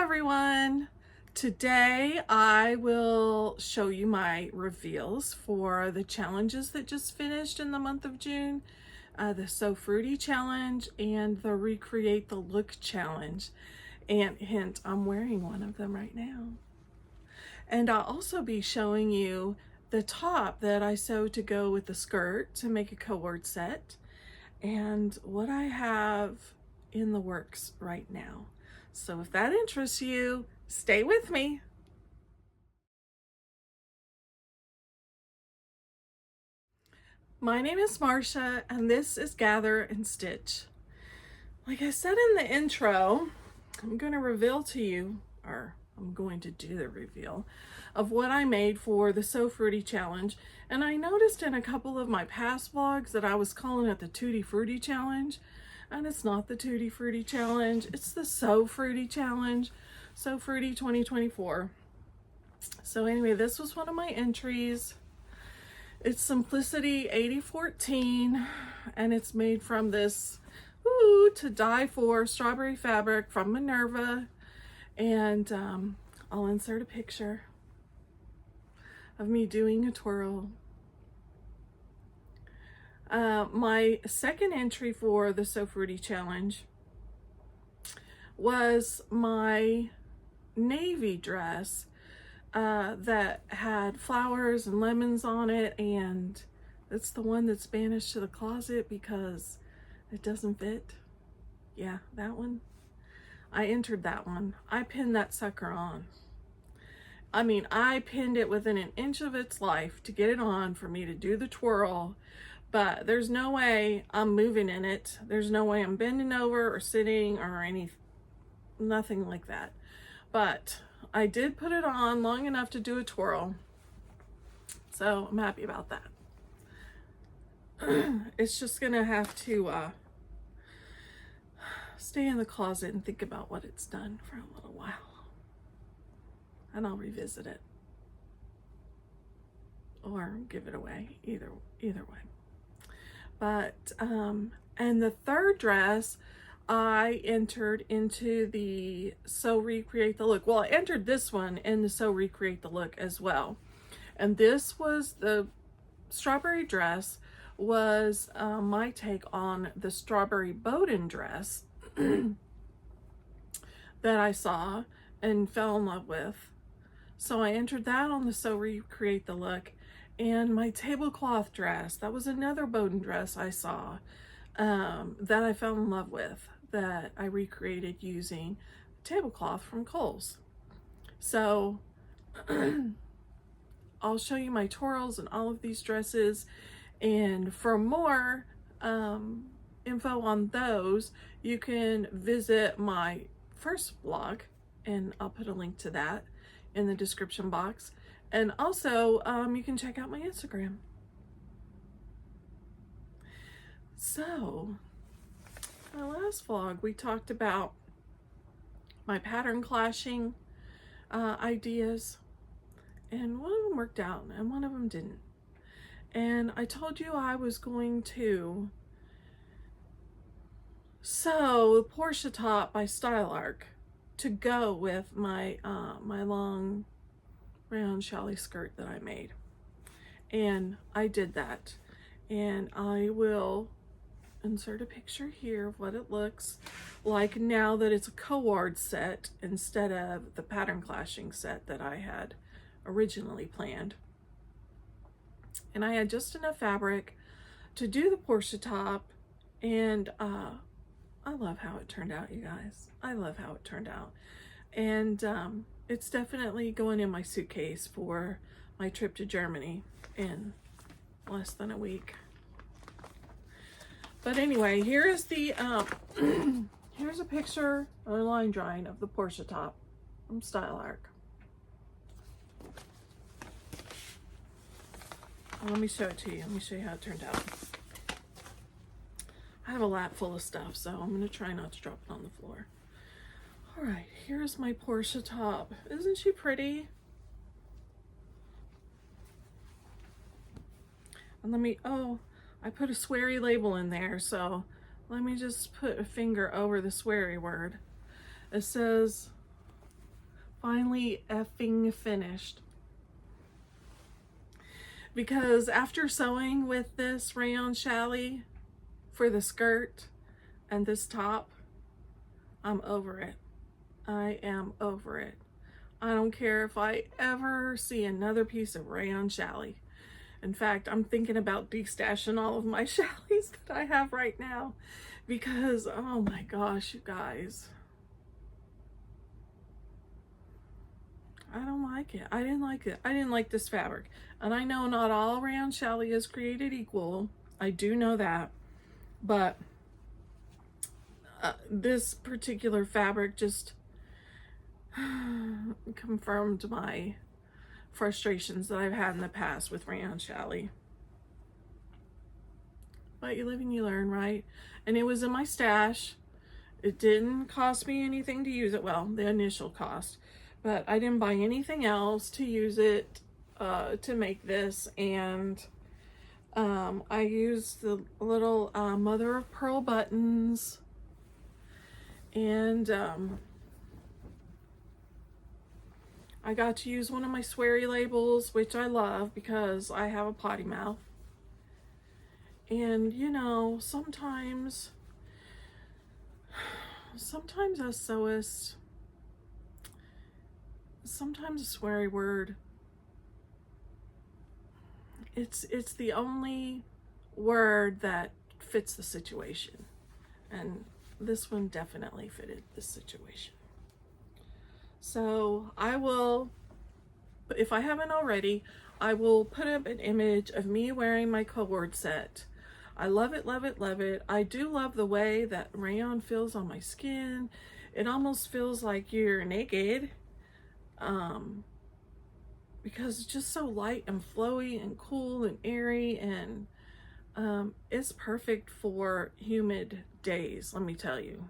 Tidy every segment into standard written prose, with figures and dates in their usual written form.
everyone. Today I will show you my reveals for the challenges that just finished in the month of June. The So Fruity challenge and the Recreate the Look challenge. And hint, I'm wearing one of them right now. And I'll also be showing you the top that I sewed to go with the skirt to make a cord set and what I have in the works right now. So if that interests you, stay with me. My name is Marsha and this is Gather and Stitch. Like I said in the intro, I'm going to reveal to you, or I'm going to do the reveal of what I made for the So Fruity challenge. And I noticed in a couple of my past vlogs that I was calling it the Tutti Frutti challenge. And it's not the Tutti Frutti challenge, it's the So Fruity challenge. So Fruity 2024. So anyway, this was one of my entries. It's Simplicity 8014 and it's made from this to die for strawberry fabric from Minerva. And I'll insert a picture of me doing a twirl. My second entry for the So Fruity challenge was my navy dress that had flowers and lemons on it, and it's the one that's banished to the closet because it doesn't fit. Yeah, that one. I entered that one. I pinned that sucker on. I mean, I pinned it within an inch of its life to get it on for me to do the twirl, but there's no way I'm moving in it. There's no way I'm bending over or sitting or nothing like that. But I did put it on long enough to do a twirl, so I'm happy about that. It's just gonna have to stay in the closet and think about what it's done for a little while, and I'll revisit it or give it away, either way. But and the third dress I entered into the So Recreate the Look. Well, I entered this one in the So Recreate the Look as well. And this was the strawberry dress was my take on the strawberry Bowden dress that I saw and fell in love with. So I entered that on the So Recreate the Look. And my tablecloth dress, that was another Bowden dress I saw that I fell in love with, that I recreated using tablecloth from Kohl's. So I'll show you my twirls and all of these dresses, and for more info on those, you can visit my first blog, and I'll put a link to that in the description box. And also, you can check out my Instagram. So, my last vlog, we talked about my pattern clashing ideas, and one of them worked out and one of them didn't. And I told you I was going to sew the Portia top by Style Arc to go with my my long round challis skirt that I made, and I did that, and I will insert a picture here of what it looks like now that it's a cord set instead of the pattern clashing set that I had originally planned. And I had just enough fabric to do the Portia top, and I love how it turned out, you guys. I love how it turned out. And it's definitely going in my suitcase for my trip to Germany in less than a week. But anyway, here is the here's a picture or line drawing of the Portia top from Style Arc. Let me show it to you. Let me show you how it turned out. I have a lap full of stuff, so I'm gonna try not to drop it on the floor. All right, here's my Portia top. Isn't she pretty? And let me, oh, I put a sweary label in there, so let me just put a finger over the sweary word. It says, finally effing finished. Because after sewing with this rayon challis for the skirt and this top, I'm over it. I am over it. I don't care if I ever see another piece of rayon challis. In fact, I'm thinking about destashing all of my challis that I have right now because, oh my gosh, you guys. I don't like it. I didn't like it. I didn't like this fabric. And I know not all rayon challis is created equal. I do know that. But this particular fabric just confirmed my frustrations that I've had in the past with rayon challis. But you live and you learn, right? And it was in my stash. It didn't cost me anything to use it. Well, the initial cost. But I didn't buy anything else to use it to make this. And I used the little mother of pearl buttons. And I got to use one of my sweary labels, which I love because I have a potty mouth. And you know, sometimes as sewists, sometimes a sweary word, it's the only word that fits the situation. And this one definitely fitted this situation. So I will, if I haven't already, I will put up an image of me wearing my cord set. I love it, love it, love it. I do love the way that rayon feels on my skin. It almost feels like you're naked because it's just so light and flowy and cool and airy, and it's perfect for humid days, let me tell you.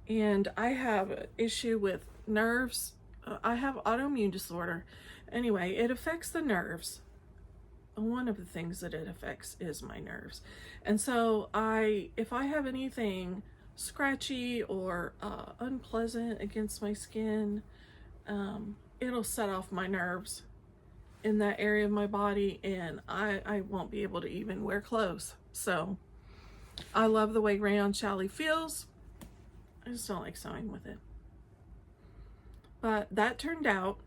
And I have an issue with nerves. I have autoimmune disorder. Anyway, it affects the nerves. One of the things that it affects is my nerves. And so if I have anything scratchy or unpleasant against my skin, it'll set off my nerves in that area of my body, and I won't be able to even wear clothes. So I love the way rayon challis feels. I just don't like sewing with it. But that turned out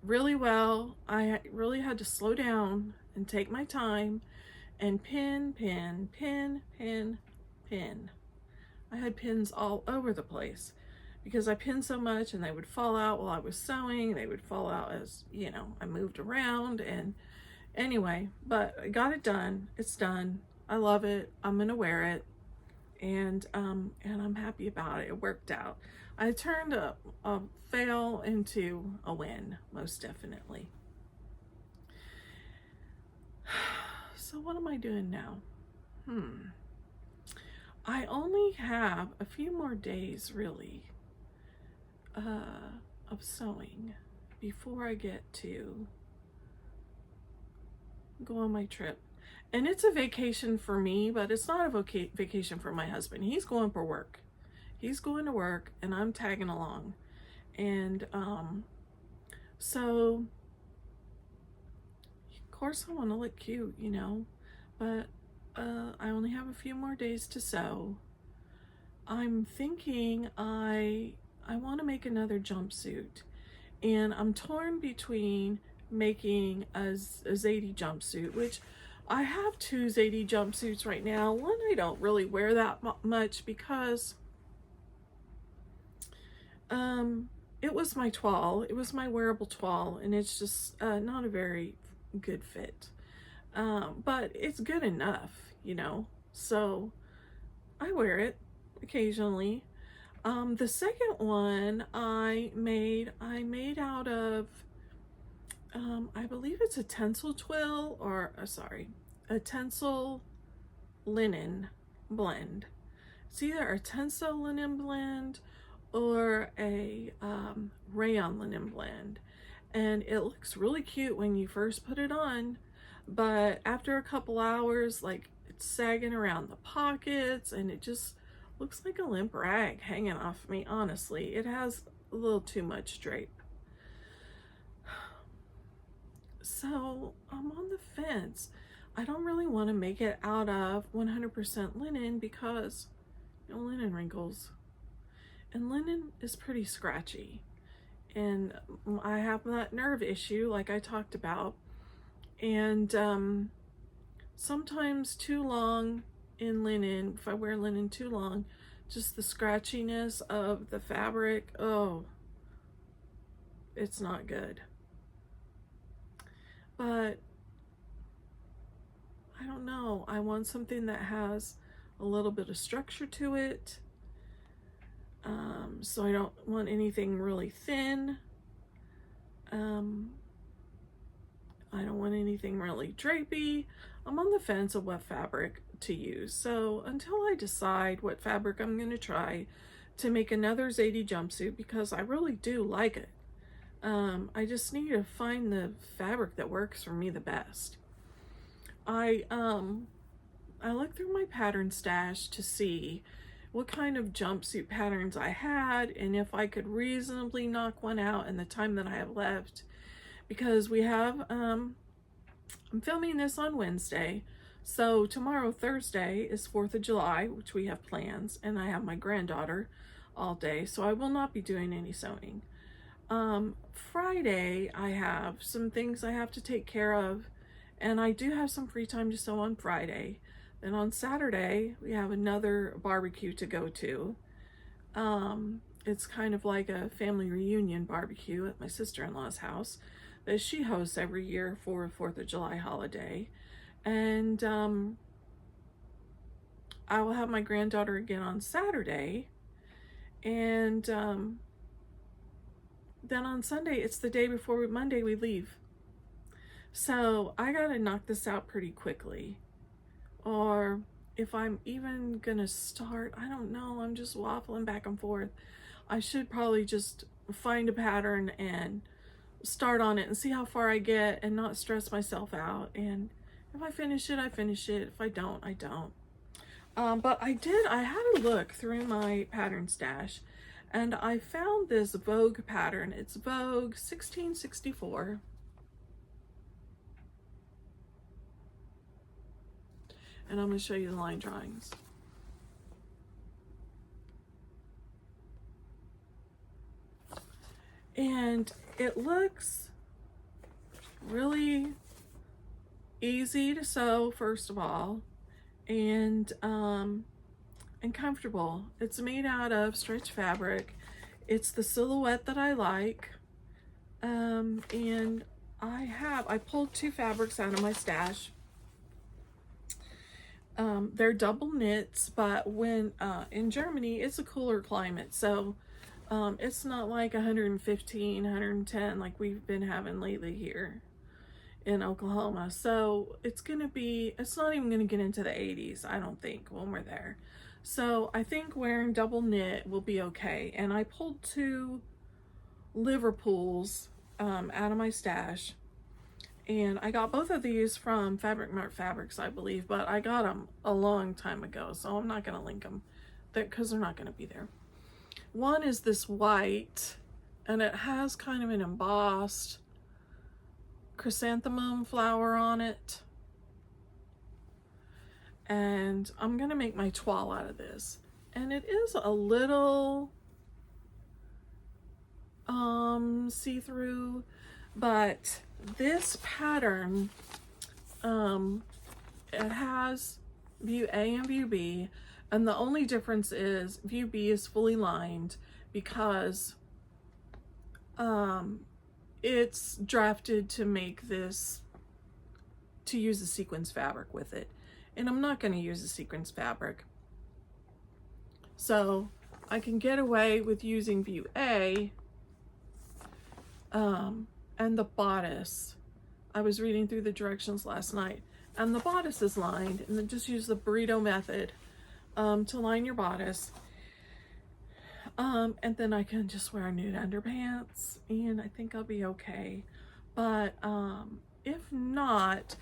really well. I really had to slow down and take my time and pin, pin, pin, pin, pin. I had pins all over the place because I pinned so much, and they would fall out while I was sewing. They would fall out as, you know, I moved around. And anyway, but I got it done. It's done. I love it. I'm gonna wear it. And I'm happy about it. It worked out. I turned a fail into a win, most definitely. So what am I doing now? I only have a few more days, really, of sewing before I get to go on my trip. And it's a vacation for me, but it's not a vacation for my husband. He's going for work. He's going to work, and I'm tagging along. And so of course I want to look cute, you know, but I only have a few more days to sew. I'm thinking I want to make another jumpsuit, and I'm torn between making a Zadie jumpsuit, which I have two Zadie jumpsuits right now. One I don't really wear that much because it was my toile. It was my wearable toile, and it's just not a very good fit. But it's good enough, you know, so I wear it occasionally. The second one I made out of I believe it's a Tencel twill, or a Tencel linen blend. It's either a Tencel linen blend or a rayon linen blend, and it looks really cute when you first put it on, but after a couple hours, like, it's sagging around the pockets, and it just looks like a limp rag hanging off me. Honestly, it has a little too much drape. So I'm on the fence. I don't really want to make it out of 100% linen because, you know, linen wrinkles. And linen is pretty scratchy. And I have that nerve issue like I talked about. And sometimes too long in linen, if I wear linen too long, just the scratchiness of the fabric, oh, it's not good. But I don't know, I want something that has a little bit of structure to it. So I don't want anything really thin. I don't want anything really drapey. I'm on the fence of what fabric to use. So until I decide what fabric I'm going to try to make another Zadie jumpsuit, because I really do like it, I just need to find the fabric that works for me the best. I looked through my pattern stash to see what kind of jumpsuit patterns I had and if I could reasonably knock one out in the time that I have left, because we have I'm filming this on Wednesday, so tomorrow, Thursday, is 4th of July, which we have plans, and I have my granddaughter all day, so I will not be doing any sewing. Friday, I have some things I have to take care of, and I do have some free time to sew on Friday. Then on Saturday, we have another barbecue to go to. It's kind of like a family reunion barbecue at my sister-in-law's house that she hosts every year for 4th of July holiday. And I will have my granddaughter again on Saturday. And then on Sunday, it's the day before Monday we leave. So I gotta knock this out pretty quickly. Or if I'm even gonna start, I don't know, I'm just waffling back and forth. I should probably just find a pattern and start on it and see how far I get and not stress myself out. And if I finish it, I finish it. If I don't, I don't. But I had a look through my pattern stash and I found this Vogue pattern. It's Vogue 1664. And I'm going to show you the line drawings. And it looks really easy to sew, first of all, and comfortable. It's made out of stretch fabric. It's the silhouette that I like. And I pulled two fabrics out of my stash. They're double knits, but when in Germany, it's a cooler climate, so it's not like 115, 110 like we've been having lately here in Oklahoma. So it's not even gonna get into the 80s, I don't think, when we're there. So I think wearing double knit will be okay. And I pulled two Liverpools out of my stash. And I got both of these from Fabric Mart Fabrics, I believe, but I got them a long time ago, so I'm not going to link them because they're not going to be there. One is this white, and it has kind of an embossed chrysanthemum flower on it. And I'm going to make my toile out of this. And it is a little see-through, but this pattern, it has view A and view B, and the only difference is view B is fully lined because it's drafted to make this, to use the sequins fabric with it, and I'm not going to use the sequins fabric, so I can get away with using view A. And the bodice, I was reading through the directions last night, and the bodice is lined, and then just use the burrito method to line your bodice. And then I can just wear nude underpants, and I think I'll be okay. But if not,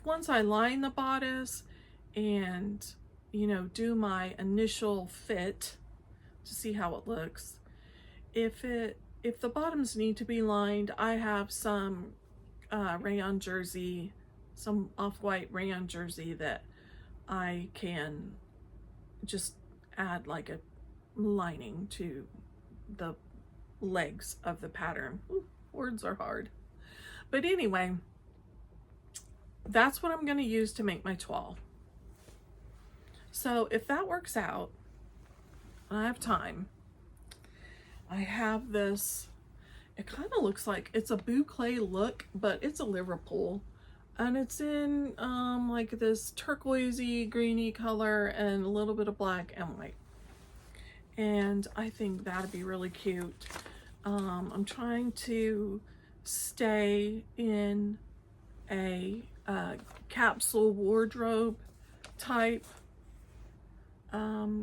once I line the bodice and, you know, do my initial fit to see how it looks, if the bottoms need to be lined, I have some rayon jersey, some off-white rayon jersey that I can just add like a lining to the legs of the pattern. Ooh, words are hard. But anyway, that's what I'm going to use to make my toile. So if that works out, I have time. I have this, it kind of looks like it's a boucle look, but it's a Liverpool. And it's in like this turquoisey, greeny color and a little bit of black and white. And I think that'd be really cute. I'm trying to stay in a capsule wardrobe type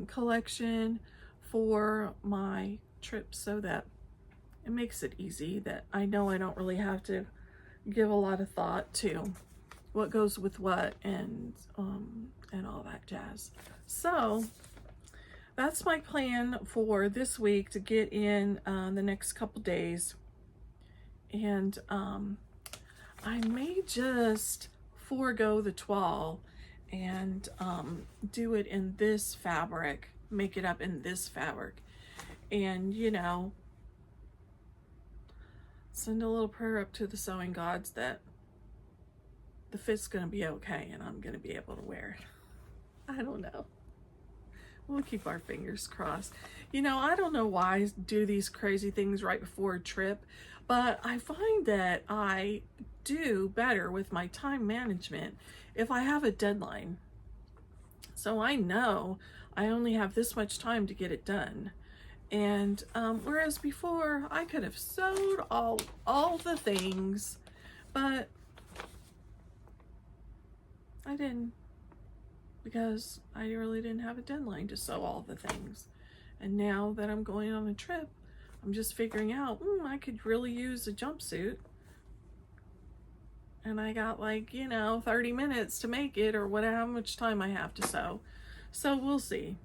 collection for my trip, so that it makes it easy, that I know I don't really have to give a lot of thought to what goes with what and all that jazz. So that's my plan for this week, to get in the next couple days. And I may just forego the toile and do it in this fabric, make it up in this fabric, and you know, send a little prayer up to the sewing gods that the fit's gonna be okay and I'm gonna be able to wear it. I don't know. We'll keep our fingers crossed. You know, I don't know why I do these crazy things right before a trip, but I find that I do better with my time management if I have a deadline. So I know I only have this much time to get it done. And whereas before I could have sewed all the things, but I didn't, because I really didn't have a deadline to sew all the things. And now that I'm going on a trip, I'm just figuring out, I could really use a jumpsuit. And I got like, 30 minutes to make it, or whatever, how much time I have to sew. So we'll see.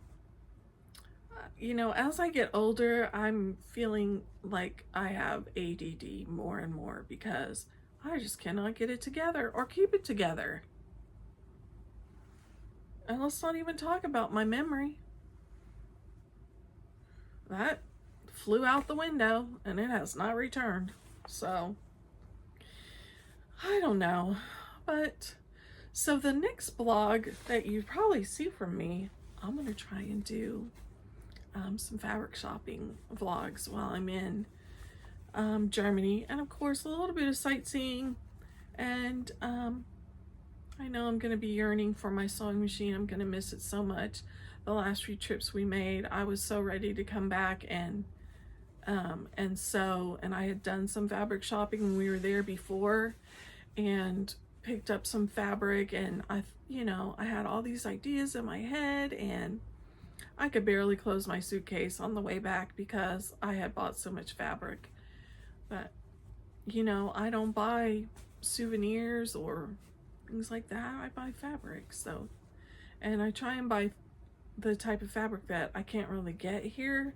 As I get older, I'm feeling like I have ADD more and more, because I just cannot get it together or keep it together. And let's not even talk about my memory. That flew out the window and it has not returned. So I don't know. But so the next blog that you probably see from me, I'm going to try and do some fabric shopping vlogs while I'm in Germany, and of course a little bit of sightseeing. And I know I'm going to be yearning for my sewing machine. I'm going to miss it so much. The last few trips we made, I was so ready to come back and sew, and I had done some fabric shopping when we were there before and picked up some fabric, and I had all these ideas in my head, and I could barely close my suitcase on the way back because I had bought so much fabric. But I don't buy souvenirs or things like that. I buy fabric. So, and I try and buy the type of fabric that I can't really get here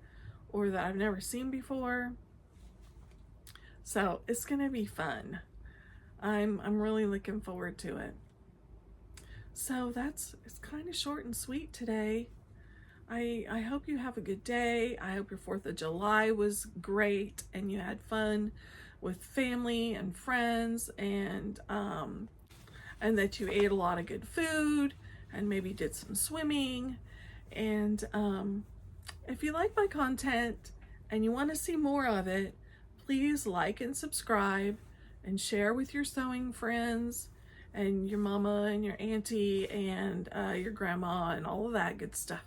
or that I've never seen before. So it's gonna be fun. I'm really looking forward to it. So it's kind of short and sweet today. I hope you have a good day. I hope your 4th of July was great and you had fun with family and friends, and that you ate a lot of good food and maybe did some swimming. And if you like my content and you want to see more of it, please like and subscribe and share with your sewing friends and your mama and your auntie and your grandma and all of that good stuff.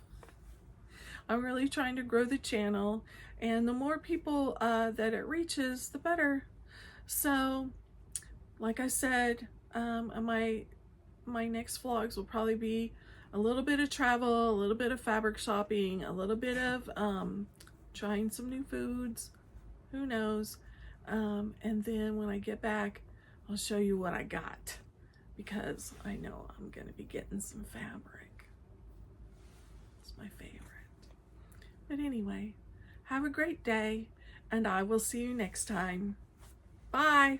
I'm really trying to grow the channel, and the more people that it reaches, the better. So, like I said, my next vlogs will probably be a little bit of travel, a little bit of fabric shopping, a little bit of trying some new foods, who knows. And then when I get back, I'll show you what I got, because I know I'm gonna be getting some fabric. It's my favorite. But anyway, have a great day, and I will see you next time. Bye.